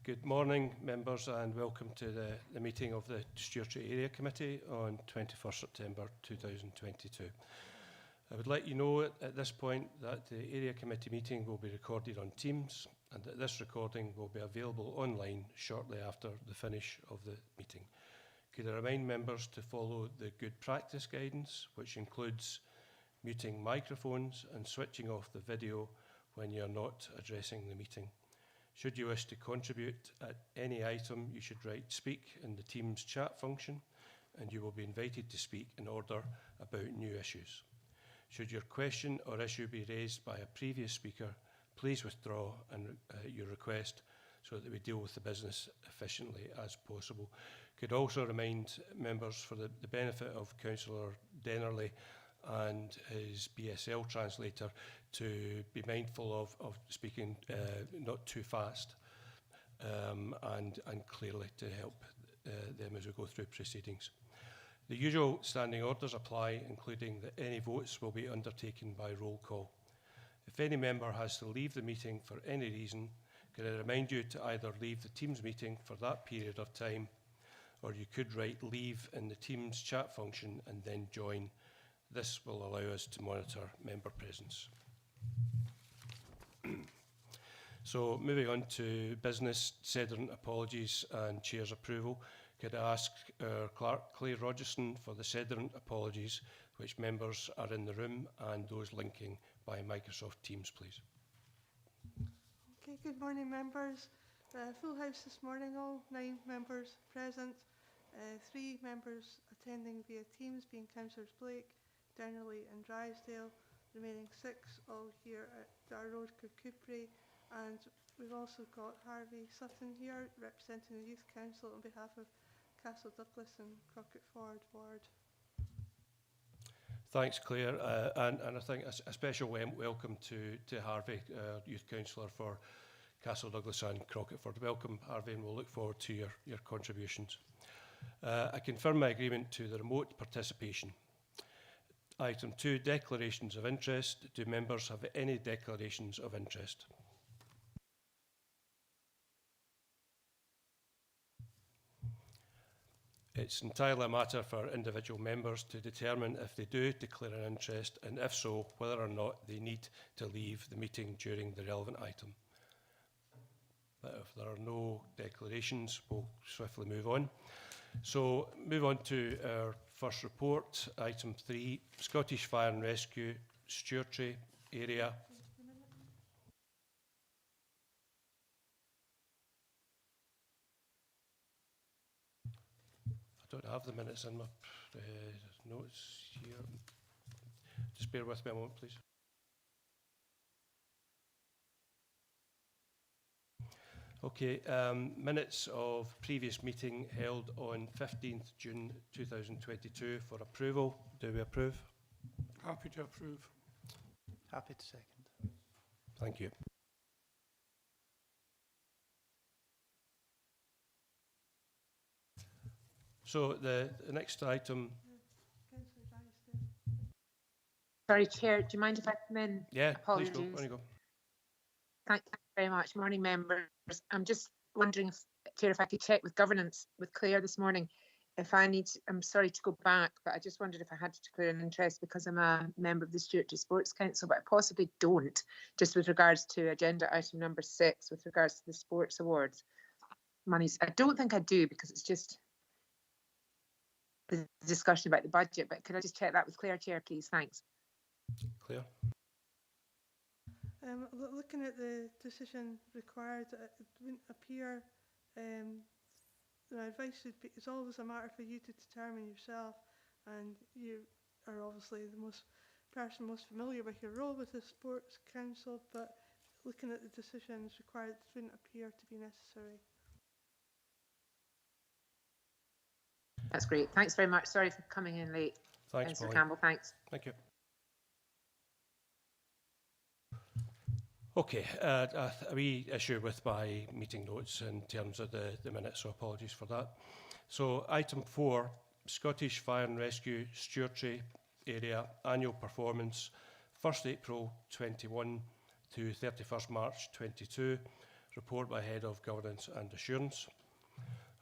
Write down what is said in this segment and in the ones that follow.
Good morning, members, and welcome to the meeting of the Stewardship Area Committee on 21st September 2022. I would let you know at this point that the Area Committee meeting will be recorded on Teams and that this recording will be available online shortly after the finish of the meeting. Could I remind members to follow the good practice guidance, which includes muting microphones and switching off the video when you're not addressing the meeting. Should you wish to contribute at any item, you should write speak in the Teams chat function and you will be invited to speak in order about new issues. Should your question or issue be raised by a previous speaker, please withdraw your request so that we deal with the business efficiently as possible. Could also remind members, for the benefit of Councillor Dennerley and his BSL translator, to be mindful of speaking not too fast and clearly to help them as we go through proceedings. The usual standing orders apply, including that any votes will be undertaken by roll call. If any member has to leave the meeting for any reason, can I remind you to either leave the Teams meeting for that period of time, or you could write leave in the Teams chat function and then join. This will allow us to monitor member presence. So moving on to business, Sedern apologies and Chair's approval. Could I ask our Clerk, Claire Rogerson, for the Sedern apologies, which members are in the room, and those linking by Microsoft Teams, please. Okay, good morning, members. Full house this morning, all 9 members present, 3 members attending via Teams, being Councillors Blake, Dennerley and Drysdale, remaining 6 all here at Dar Road, Kirkcudbright, and we've also got Harvey Sutton here representing the Youth Council on behalf of Castle Douglas and Crockett Ford Ward. Thanks, Claire, and I think a special welcome to Harvey, Youth Councillor for Castle Douglas and Crockett Ford. Welcome, Harvey, and we'll look forward to your contributions. I confirm my agreement to the remote participation. Item 2, declarations of interest. Do members have any declarations of interest? It's entirely a matter for individual members to determine if they do declare an interest, and if so, whether or not they need to leave the meeting during the relevant item. But if there are no declarations, we'll swiftly move on. So move on to our first report, item 3, Scottish Fire and Rescue, Stewardship Area. I don't have the minutes in my notes here. Just bear with me a moment, please. Okay, minutes of previous meeting held on 15th June 2022 for approval. Do we approve? Happy to approve. Happy to second. Thank you. So the next item. Sorry, Chair, do you mind if I come in? Yeah, Apologies. please go. On you go. Thank you very much. Morning, members. I'm just wondering, Chair, if I could check with governance with Claire this morning. If I need to, I'm sorry to go back, but I just wondered if I had to declare an interest because I'm a member of the Stewardship Sports Council, but I possibly don't, just with regards to agenda item number 6, with regards to the Sports Awards monies. I don't think I do because it's just the discussion about the budget, but could I just check that with Claire, Chair, please? Thanks. Claire? Looking at the decision required, it wouldn't appear, my advice would be, it's always a matter for you to determine yourself, and you are obviously the person most familiar with your role with the Sports Council, but looking at the decisions required, it wouldn't appear to be necessary. That's great. Thanks very much. Sorry for coming in late. Thanks, Mr. Campbell. Thanks. Thank you. Okay, a wee issue with my meeting notes in terms of the minutes, so apologies for that. So item 4, Scottish Fire and Rescue Stewardship Area Annual Performance, 1st April 21 to 31st March 22, report by Head of Governance and Assurance.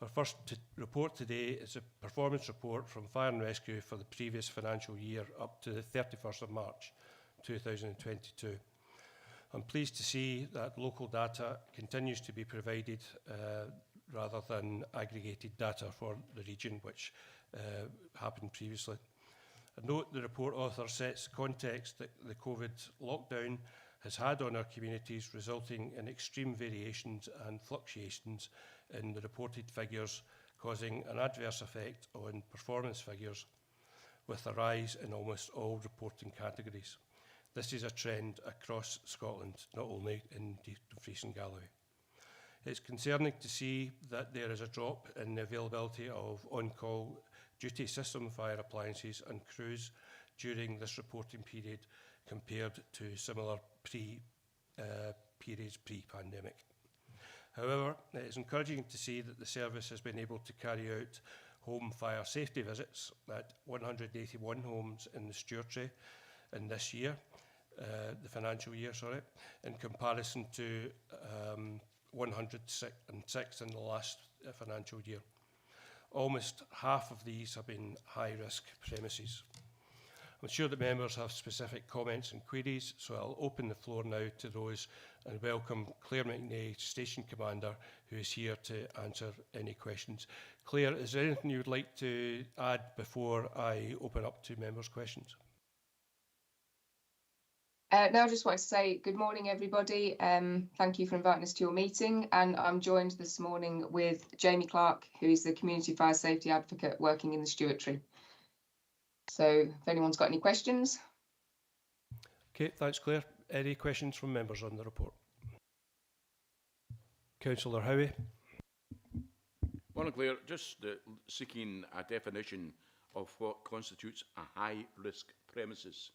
Our first report today is a performance report from Fire and Rescue for the previous financial year up to the 31st of March 2022. I'm pleased to see that local data continues to be provided rather than aggregated data for the region, which happened previously. I note the report author sets the context that the COVID lockdown has had on our communities, resulting in extreme variations and fluctuations in the reported figures, causing an adverse effect on performance figures, with a rise in almost all reporting categories. This is a trend across Scotland, not only in Dumfries and Galloway. It's concerning to see that there is a drop in the availability of on-call duty system fire appliances and crews during this reporting period compared to similar periods pre-pandemic. However, it is encouraging to see that the service has been able to carry out home fire safety visits at 181 homes in the Stewardship in this year, the financial year, in comparison to 106 in the last financial year. Almost half of these have been high-risk premises. I'm sure that members have specific comments and queries, so I'll open the floor now to those and welcome Claire McNay, Station Commander, who is here to answer any questions. Claire, is there anything you would like to add before I open up to members' questions? No, I just wanted to say good morning, everybody. Thank you for inviting us to your meeting. And I'm joined this morning with Jamie Clark, who is the Community Fire Safety Advocate working in the Stewartry. So if anyone's got any questions. Okay, thanks, Claire. Any questions from members on the report? Councillor Howie. Morning, Claire. Just seeking a definition of what constitutes a high-risk premises.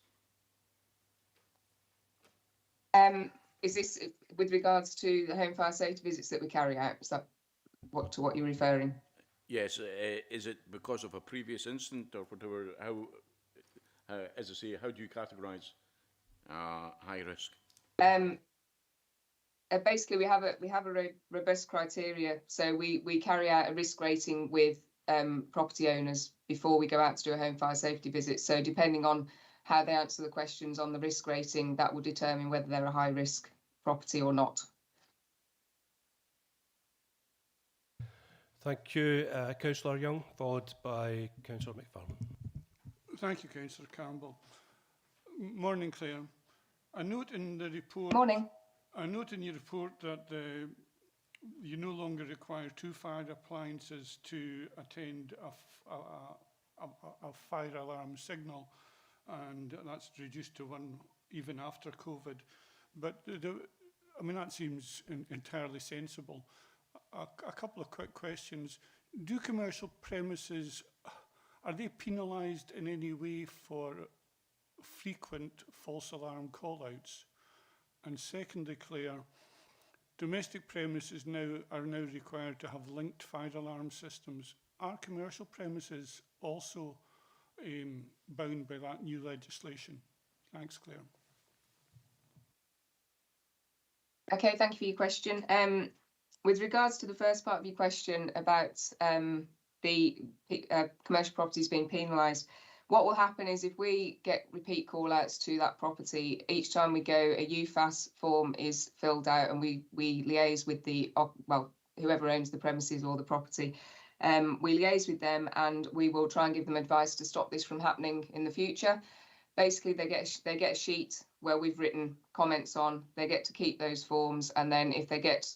Is this with regards to the home fire safety visits that we carry out? Is that what you're referring? Yes. Is it because of a previous incident or whatever? How, as I say, how do you categorise high risk? Basically, we have a robust criteria. So we carry out a risk rating with property owners before we go out to do a home fire safety visit. So depending on how they answer the questions on the risk rating, that will determine whether they're a high risk property or not. Thank you, Councillor Young, followed by Councillor McFarlane. Thank you, Councillor Campbell. Morning, Claire. I note in the report. Morning. I note in your report that you no longer require 2 fire appliances to attend a fire alarm signal, and that's reduced to 1 even after COVID. But I mean, that seems entirely sensible. A couple of quick questions. Do commercial premises, are they penalised in any way for frequent false alarm call-outs? And secondly, Claire, domestic premises are now required to have linked fire alarm systems. Are commercial premises also bound by that new legislation? Thanks, Claire. Okay, thank you for your question. With regards to the first part of your question about the commercial properties being penalised, what will happen is if we get repeat call-outs to that property, each time we go, a UFAS form is filled out and we liaise with the, whoever owns the premises or the property. We liaise with them and we will try and give them advice to stop this from happening in the future. Basically, they get a sheet where we've written comments on. They get to keep those forms, and then if they get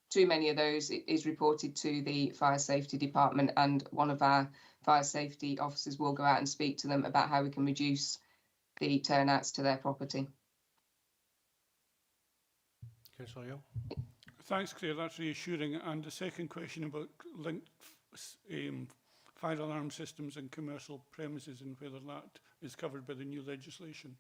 too many of those, it is reported to the fire safety department, and one of our fire safety officers will go out and speak to them about how we can reduce the turnouts to their property. Councillor Young. Thanks, Claire. That's reassuring. And the second question about linked fire alarm systems in commercial premises and whether that is covered by the new legislation.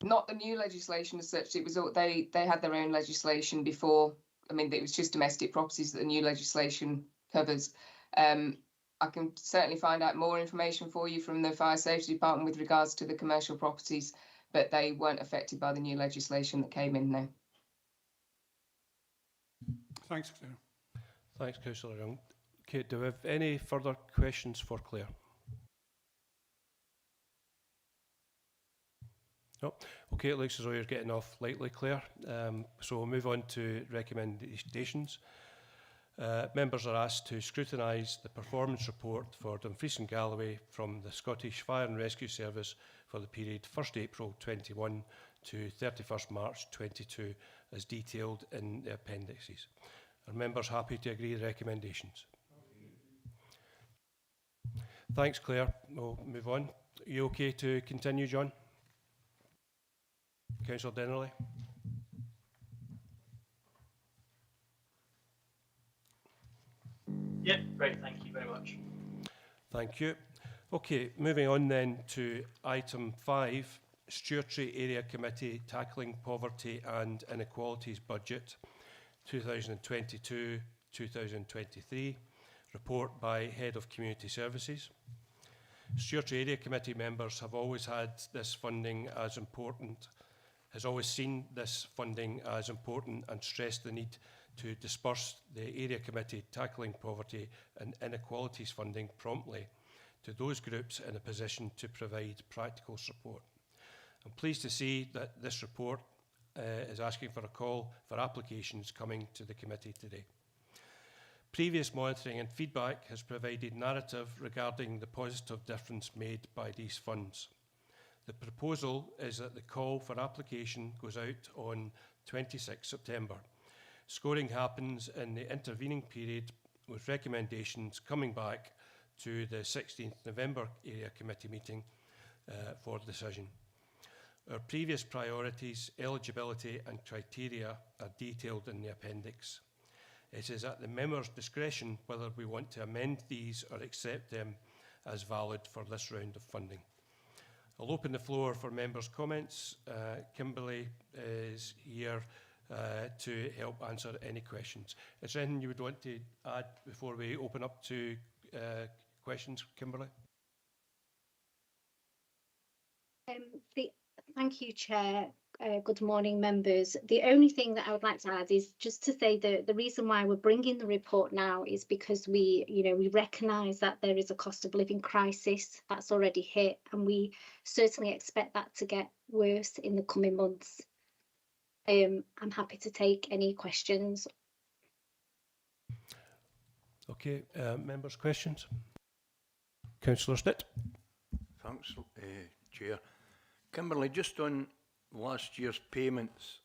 Not the new legislation as such. It was they had their own legislation before. I mean, it was just domestic properties that the new legislation covers. I can certainly find out more information for you from the fire safety department with regards to the commercial properties, but they weren't affected by the new legislation that came in now. Thanks, Claire. Thanks, Councillor Young. Okay, do we have any further questions for Claire? No. Okay, it looks as though you're getting off lightly, Claire. So we'll move on to recommendations. Members are asked to scrutinise the performance report for Dumfries and Galloway from the Scottish Fire and Rescue Service for the period 1st April 21 to 31st March 22, as detailed in the appendices. Are members happy to agree with the recommendations? Thanks, Claire. We'll move on. Are you okay to continue, John? Councillor Dennerley? Yeah, great, thank you very much. Thank you. Okay, moving on then to item 5, Stewardship Area Committee Tackling Poverty and Inequalities Budget 2022-2023, report by Head of Community Services. Stewardship Area Committee members have always had this funding as important, has always seen this funding as important and stressed the need to disperse the Area Committee Tackling Poverty and Inequalities funding promptly to those groups in a position to provide practical support. I'm pleased to see that this report is asking for a call for applications coming to the committee today. Previous monitoring and feedback has provided narrative regarding the positive difference made by these funds. The proposal is that the call for application goes out on 26 September. Scoring happens in the intervening period, with recommendations coming back to the 16th November Area Committee meeting for decision. Our previous priorities, eligibility and criteria are detailed in the appendix. It is at the member's discretion whether we want to amend these or accept them as valid for this round of funding. I'll open the floor for members' comments. Kimberly is here to help answer any questions. Is there anything you would want to add before we open up to questions, Kimberly? Thank you, Chair. Good morning, members. The only thing that I would like to add is just to say that the reason why we're bringing the report now is because we recognise that there is a cost of living crisis that's already hit, and we certainly expect that to get worse in the coming months. I'm happy to take any questions. Okay, members' questions? Councillor Stitt. Thanks, Chair. Kimberly, just on last year's payments,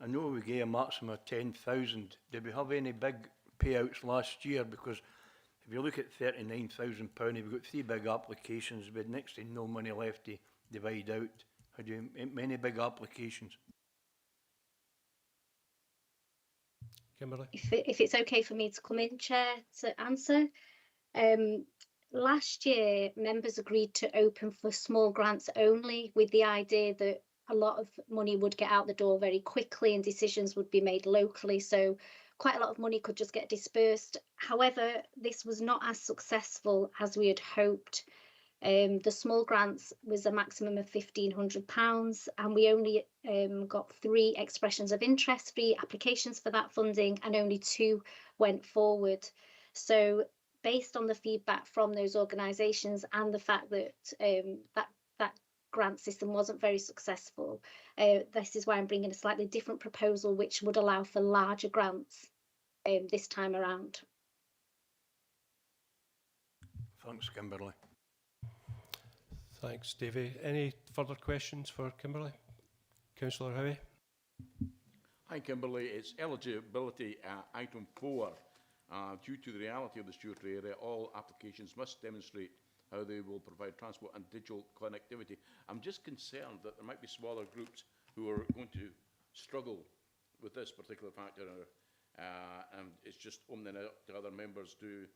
I know we gave a maximum of 10,000. Did we have any big payouts last year? Because if you look at £39,000, we've got 3 big applications, we had next to no money left to divide out. Had you many big applications? Kimberly? If it's okay for me to come in, Chair, to answer. Last year, members agreed to open for small grants only, with the idea that a lot of money would get out the door very quickly and decisions would be made locally. So quite a lot of money could just get dispersed. However, this was not as successful as we had hoped. The small grants was a maximum of £1,500, and we only got 3 expressions of interest, 3 applications for that funding, and only 2 went forward. So based on the feedback from those organisations and the fact that that grant system wasn't very successful, this is why I'm bringing a slightly different proposal which would allow for larger grants this time around. Thanks, Kimberly. Thanks, Davy. Any further questions for Kimberly? Councillor Howie? Hi, Kimberly. It's eligibility item 4. Due to the reality of the Stewardship area, all applications must demonstrate how they will provide transport and digital connectivity. I'm just concerned that there might be smaller groups who are going to struggle with this particular factor, and it's just opening it up to other members. Do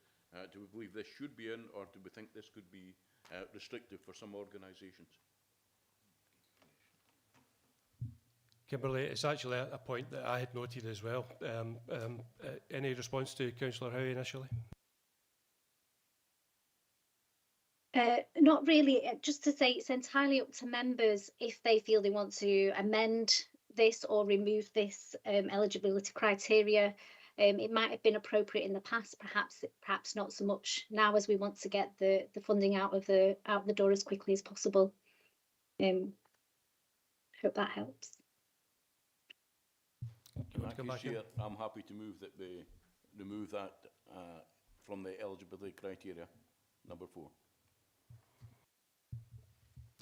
we believe this should be in, or do we think this could be restrictive for some organisations? Kimberly, it's actually a point that I had noted as well. Any response to Councillor Howie initially? Not really. Just to say, it's entirely up to members if they feel they want to amend this or remove this eligibility criteria. It might have been appropriate in the past, perhaps not so much now, as we want to get the funding out the door as quickly as possible. Hope that helps. I'm happy to move that they remove that from the eligibility criteria, number 4.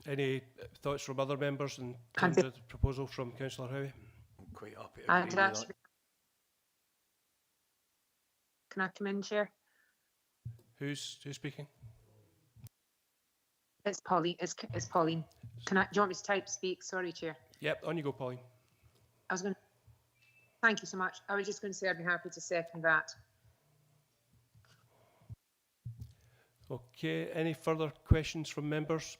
Any thoughts from other members in terms of the proposal from Councillor Howie? I'm quite happy to agree with that. Can I come in, Chair? Who's speaking? It's Pauline. It's Pauline. Do you want me to type speak? Sorry, Chair. Yep, on you go, Pauline. I was going to. Thank you so much. I was just going to say I'd be happy to second that. Okay, any further questions from members?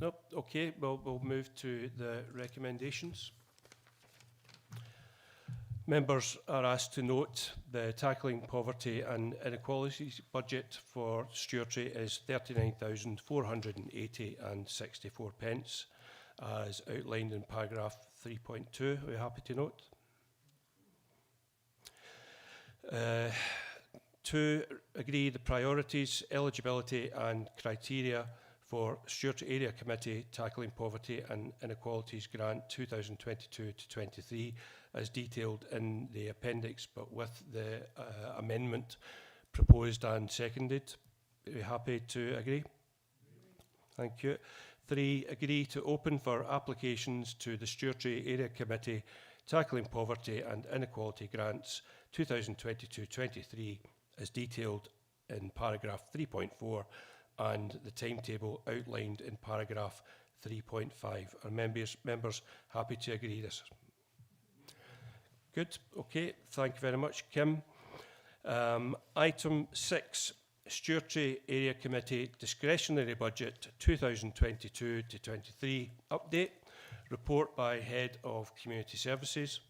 Nope. Okay, we'll move to the recommendations. Members are asked to note the Tackling Poverty and Inequalities budget for Stewardship is £39,480.64 pence, as outlined in paragraph 3.2. Are we happy to note? 2, agree the priorities, eligibility and criteria for Stewardship Area Committee Tackling Poverty and Inequalities Grant 2022-23 as detailed in the appendix, but with the amendment proposed and seconded. Are you happy to agree? Thank you. 3, agree to open for applications to the Stewardship Area Committee Tackling Poverty and Inequality Grants 2022-23 as detailed in paragraph 3.4 and the timetable outlined in paragraph 3.5. Are members happy to agree this? Good. Okay. Thank you very much, Kim. Item 6, Stewardship Area Committee Discretionary Budget 2022-23 update. Report by Head of Community Services.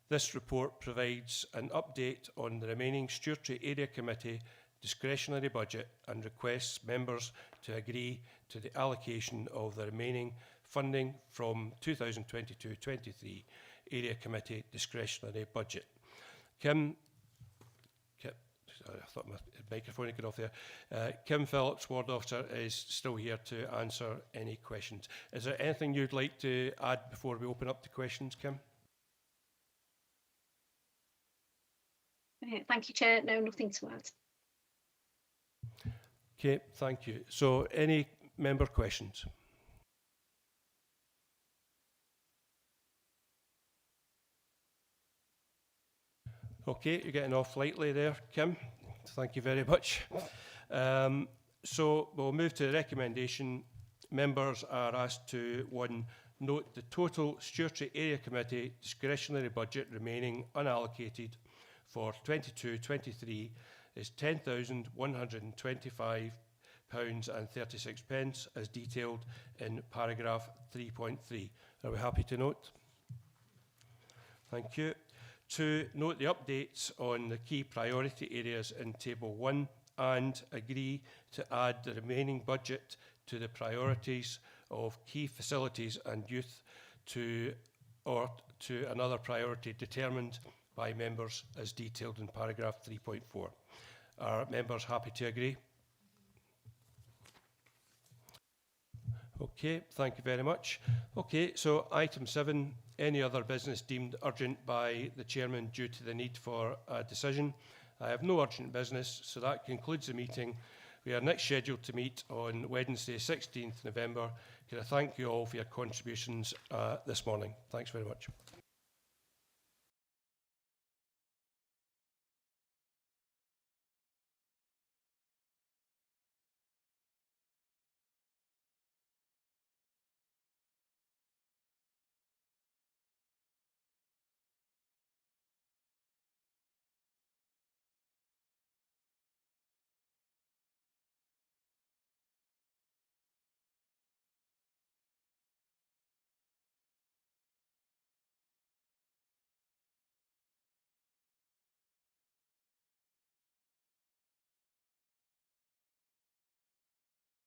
This report provides an update on the remaining Stewardship Area Committee discretionary budget and requests members to agree to the allocation of the remaining funding from 2022-23 Area Committee discretionary budget. Sorry, I thought my microphone had got off there. Kim Phillips, Ward Officer, is still here to answer any questions. Is there anything you'd like to add before we open up to questions, Kim? Thank you, Chair. No, nothing to add. Okay, thank you. So, any member questions? Okay, you're getting off lightly there, Kim. Thank you very much. So, we'll move to the recommendation. Members are asked to, 1, note the total Stewardship Area Committee discretionary budget remaining unallocated for 22-23 is £10,125.36 as detailed in paragraph 3.3. Are we happy to note? Thank you. 2, note the updates on the key priority areas in Table 1 and agree to add the remaining budget to the priorities of key facilities and youth to another priority determined by members as detailed in paragraph 3.4. Are members happy to agree? Okay, thank you very much. Okay, so item 7, any other business deemed urgent by the Chairman due to the need for a decision. I have no urgent business, so that concludes the meeting. We are next scheduled to meet on Wednesday, 16th November. Can I thank you all for your contributions this morning. Thanks very much.